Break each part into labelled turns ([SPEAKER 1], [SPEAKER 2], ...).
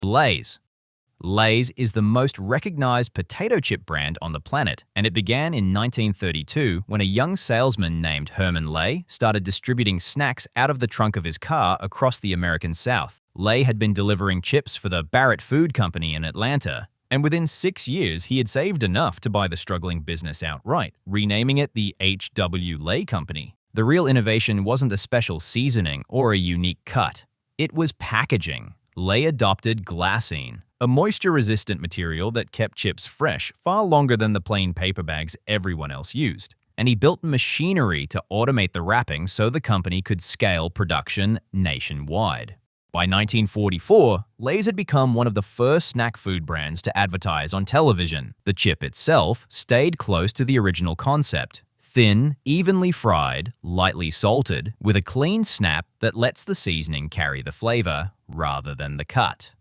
[SPEAKER 1] Lay's. Lay's is the most recognized potato chip brand on the planet, and it began in 1932 when a young salesman named Herman Lay started distributing snacks out of the trunk of his car across the American South. Lay had been delivering chips for the Barrett Food Company in Atlanta, and within 6 years he had saved enough to buy the struggling business outright, renaming it the H.W. Lay Company. The real innovation wasn't a special seasoning or a unique cut. It was packaging. Lay adopted glassine, a moisture-resistant material that kept chips fresh far longer than the plain paper bags everyone else used. And he built machinery to automate the wrapping so the company could scale production nationwide. By 1944, Lay's had become one of the first snack food brands to advertise on television. The chip itself stayed close to the original concept. Thin, evenly fried, lightly salted, with a clean snap that lets the seasoning carry the flavor rather than the cut.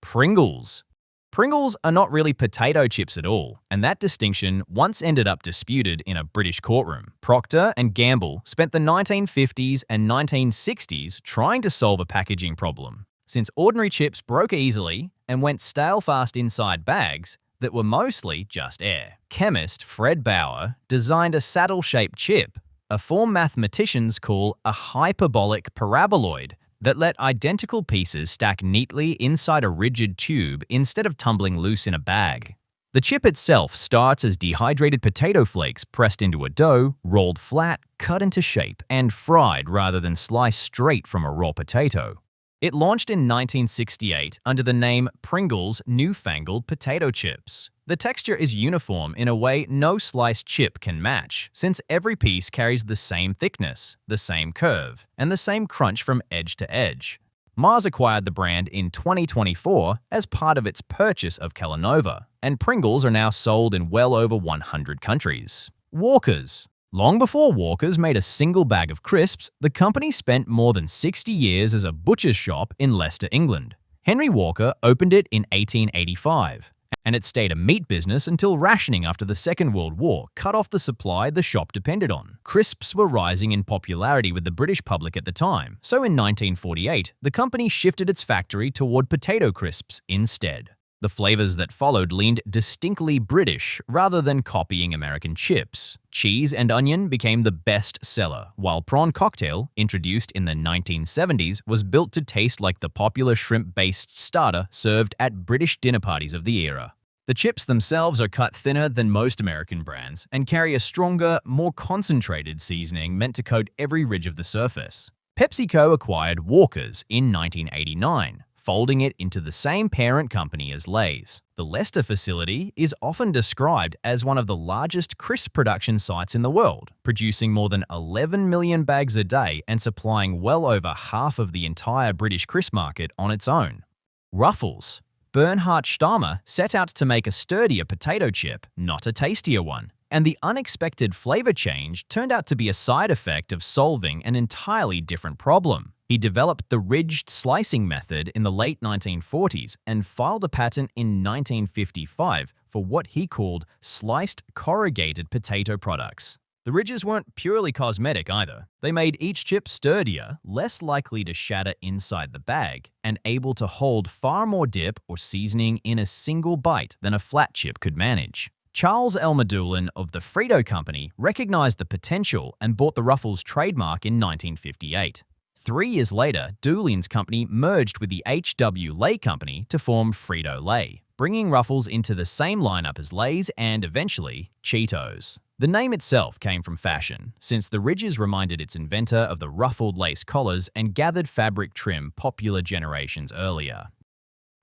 [SPEAKER 1] Pringles. Pringles are not really potato chips at all, and that distinction once ended up disputed in a British courtroom. Procter & Gamble spent the 1950s and 1960s trying to solve a packaging problem. Since ordinary chips broke easily and went stale fast inside bags that were mostly just air, chemist Fred Bauer designed a saddle-shaped chip, a form mathematicians call a hyperbolic paraboloid, that let identical pieces stack neatly inside a rigid tube instead of tumbling loose in a bag. The chip itself starts as dehydrated potato flakes pressed into a dough, rolled flat, cut into shape, and fried rather than sliced straight from a raw potato. It launched in 1968 under the name Pringles Newfangled Potato Chips. The texture is uniform in a way no sliced chip can match, since every piece carries the same thickness, the same curve, and the same crunch from edge to edge. Mars acquired the brand in 2024 as part of its purchase of Kellanova, and Pringles are now sold in well over 100 countries. Walker's. Long before Walker's made a single bag of crisps, the company spent more than 60 years as a butcher's shop in Leicester, England. Henry Walker opened it in 1885, and it stayed a meat business until rationing after the Second World War cut off the supply the shop depended on. Crisps were rising in popularity with the British public at the time, so in 1948, the company shifted its factory toward potato crisps instead. The flavors that followed leaned distinctly British rather than copying American chips. Cheese and onion became the best seller, while prawn cocktail, introduced in the 1970s, was built to taste like the popular shrimp-based starter served at British dinner parties of the era. The chips themselves are cut thinner than most American brands and carry a stronger, more concentrated seasoning meant to coat every ridge of the surface. PepsiCo acquired Walker's in 1989. Folding it into the same parent company as Lay's. The Leicester facility is often described as one of the largest crisp production sites in the world, producing more than 11 million bags a day and supplying well over half of the entire British crisp market on its own. Ruffles. Bernhard Stammer set out to make a sturdier potato chip, not a tastier one. And the unexpected flavor change turned out to be a side effect of solving an entirely different problem. He developed the ridged slicing method in the late 1940s and filed a patent in 1955 for what he called sliced corrugated potato products. The ridges weren't purely cosmetic either. They made each chip sturdier, less likely to shatter inside the bag, and able to hold far more dip or seasoning in a single bite than a flat chip could manage. Charles Elmer Doolin of the Frito Company recognized the potential and bought the Ruffles trademark in 1958. 3 years later, Doolin's company merged with the H.W. Lay Company to form Frito-Lay, bringing Ruffles into the same lineup as Lay's and, eventually, Cheetos. The name itself came from fashion, since the ridges reminded its inventor of the ruffled lace collars and gathered fabric trim popular generations earlier.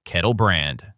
[SPEAKER 1] Kettle brand.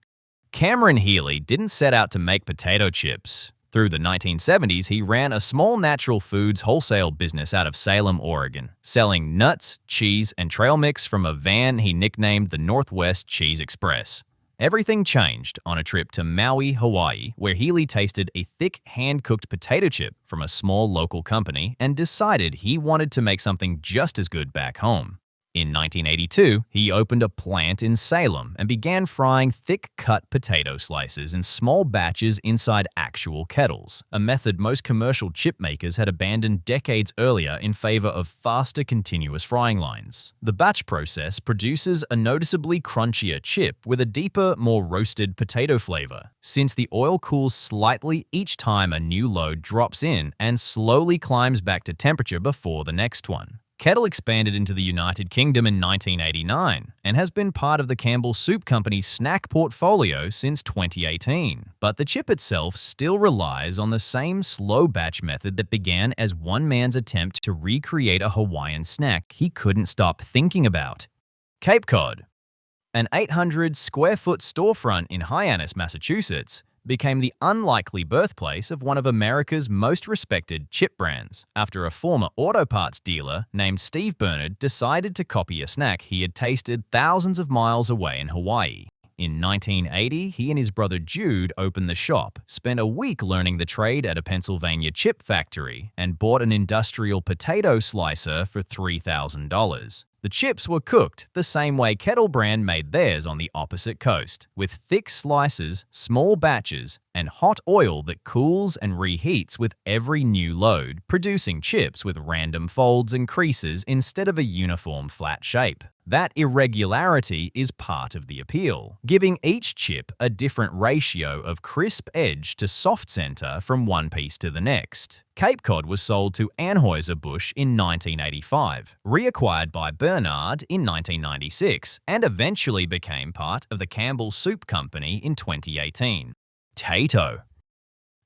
[SPEAKER 1] Cameron Healy didn't set out to make potato chips. Through the 1970s, he ran a small natural foods wholesale business out of Salem, Oregon, selling nuts, cheese, and trail mix from a van he nicknamed the Northwest Cheese Express. Everything changed on a trip to Maui, Hawaii, where Healy tasted a thick, hand-cooked potato chip from a small local company and decided he wanted to make something just as good back home. In 1982, he opened a plant in Salem and began frying thick-cut potato slices in small batches inside actual kettles, a method most commercial chip makers had abandoned decades earlier in favor of faster continuous frying lines. The batch process produces a noticeably crunchier chip with a deeper, more roasted potato flavor, since the oil cools slightly each time a new load drops in and slowly climbs back to temperature before the next one. Kettle expanded into the United Kingdom in 1989 and has been part of the Campbell Soup Company's snack portfolio since 2018. But the chip itself still relies on the same slow batch method that began as one man's attempt to recreate a Hawaiian snack he couldn't stop thinking about. Cape Cod, an 800-square-foot storefront in Hyannis, Massachusetts, became the unlikely birthplace of one of America's most respected chip brands after a former auto parts dealer named Steve Bernard decided to copy a snack he had tasted thousands of miles away in Hawaii. In 1980, he and his brother Jude opened the shop, spent a week learning the trade at a Pennsylvania chip factory, and bought an industrial potato slicer for $3,000. The chips were cooked the same way Kettle Brand made theirs on the opposite coast, with thick slices, small batches, and hot oil that cools and reheats with every new load, producing chips with random folds and creases instead of a uniform flat shape. That irregularity is part of the appeal, giving each chip a different ratio of crisp edge to soft center from one piece to the next. Cape Cod was sold to Anheuser-Busch in 1985, reacquired by Bernard in 1996, and eventually became part of the Campbell Soup Company in 2018. Tayto.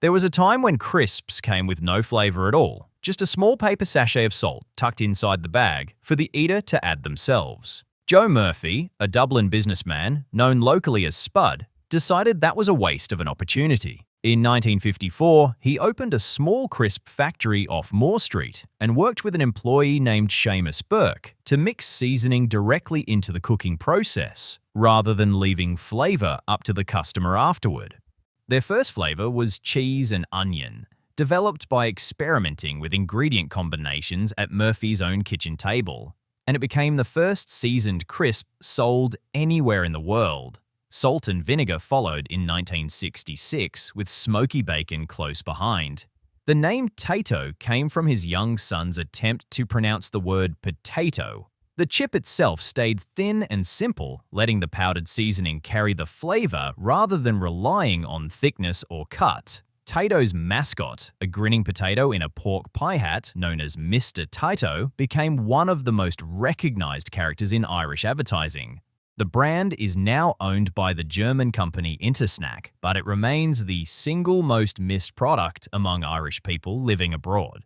[SPEAKER 1] There was a time when crisps came with no flavor at all, just a small paper sachet of salt tucked inside the bag for the eater to add themselves. Joe Murphy, a Dublin businessman known locally as Spud, decided that was a waste of an opportunity. In 1954, he opened a small crisp factory off Moore Street and worked with an employee named Seamus Burke to mix seasoning directly into the cooking process, rather than leaving flavor up to the customer afterward. Their first flavor was cheese and onion, developed by experimenting with ingredient combinations at Murphy's own kitchen table, and it became the first seasoned crisp sold anywhere in the world. Salt and vinegar followed in 1966, with smoky bacon close behind. The name Tayto came from his young son's attempt to pronounce the word potato. The chip itself stayed thin and simple, letting the powdered seasoning carry the flavor rather than relying on thickness or cut. Tayto's mascot, a grinning potato in a pork pie hat known as Mr. Tayto, became one of the most recognized characters in Irish advertising. The brand is now owned by the German company Intersnack, but it remains the single most missed product among Irish people living abroad.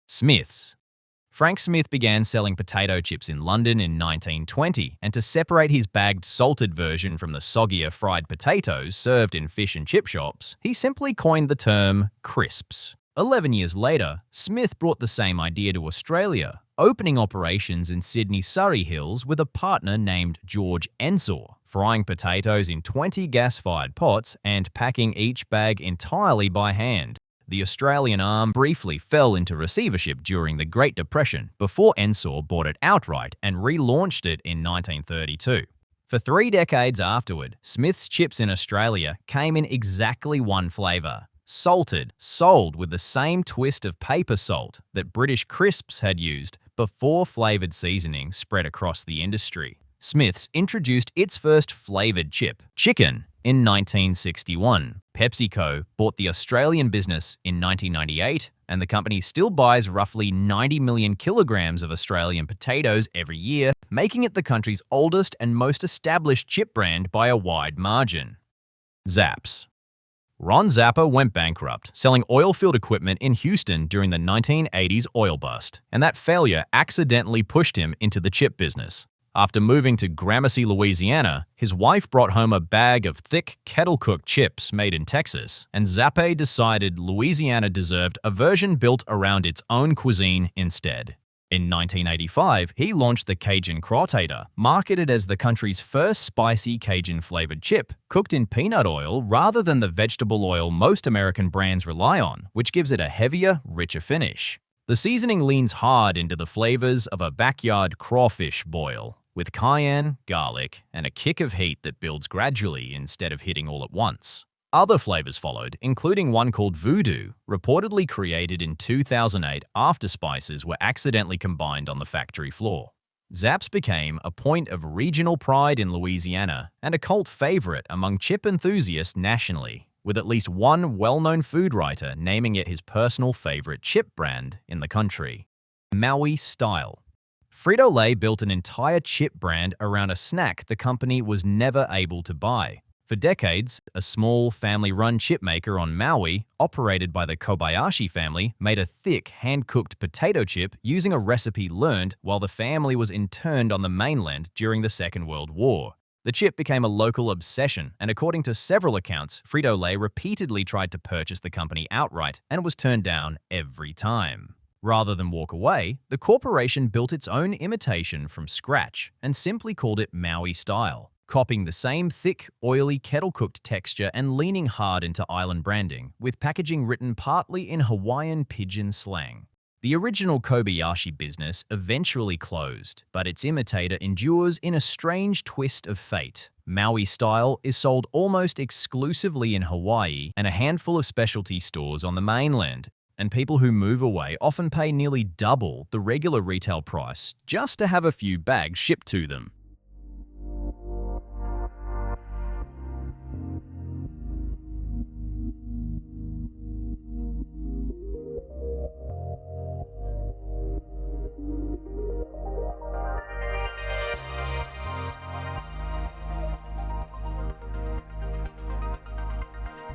[SPEAKER 1] Smith's. Frank Smith began selling potato chips in London in 1920, and to separate his bagged salted version from the soggier fried potatoes served in fish and chip shops, he simply coined the term crisps. 11 years later, Smith brought the same idea to Australia, opening operations in Sydney's Surrey Hills with a partner named George Ensor, frying potatoes in 20 gas-fired pots and packing each bag entirely by hand. The Australian arm briefly fell into receivership during the Great Depression before Ensor bought it outright and relaunched it in 1932. For 3 decades afterward, Smith's chips in Australia came in exactly one flavour: salted, sold with the same twist of paper salt that British crisps had used before flavoured seasoning spread across the industry. Smith's introduced its first flavoured chip, chicken, in 1961. PepsiCo bought the Australian business in 1998, and the company still buys roughly 90 million kilograms of Australian potatoes every year, making it the country's oldest and most established chip brand by a wide margin. Zapp's. Ron Zappa went bankrupt, selling oil-filled equipment in Houston during the 1980s oil bust, and that failure accidentally pushed him into the chip business. After moving to Gramercy, Louisiana, his wife brought home a bag of thick kettle-cooked chips made in Texas, and Zappe decided Louisiana deserved a version built around its own cuisine instead. In 1985, he launched the Cajun Crawtator, marketed as the country's first spicy Cajun-flavored chip, cooked in peanut oil rather than the vegetable oil most American brands rely on, which gives it a heavier, richer finish. The seasoning leans hard into the flavors of a backyard crawfish boil, with cayenne, garlic, and a kick of heat that builds gradually instead of hitting all at once. Other flavors followed, including one called Voodoo, reportedly created in 2008 after spices were accidentally combined on the factory floor. Zapp's became a point of regional pride in Louisiana and a cult favorite among chip enthusiasts nationally, with at least one well-known food writer naming it his personal favorite chip brand in the country. Maui Style. Frito-Lay built an entire chip brand around a snack the company was never able to buy. For decades, a small, family-run chip maker on Maui, operated by the Kobayashi family, made a thick, hand-cooked potato chip using a recipe learned while the family was interned on the mainland during the Second World War. The chip became a local obsession, and according to several accounts, Frito-Lay repeatedly tried to purchase the company outright and was turned down every time. Rather than walk away, the corporation built its own imitation from scratch and simply called it Maui Style, copying the same thick, oily, kettle-cooked texture and leaning hard into island branding, with packaging written partly in Hawaiian pidgin slang. The original Kobayashi business eventually closed, but its imitator endures in a strange twist of fate. Maui Style is sold almost exclusively in Hawaii and a handful of specialty stores on the mainland, and people who move away often pay nearly double the regular retail price just to have a few bags shipped to them.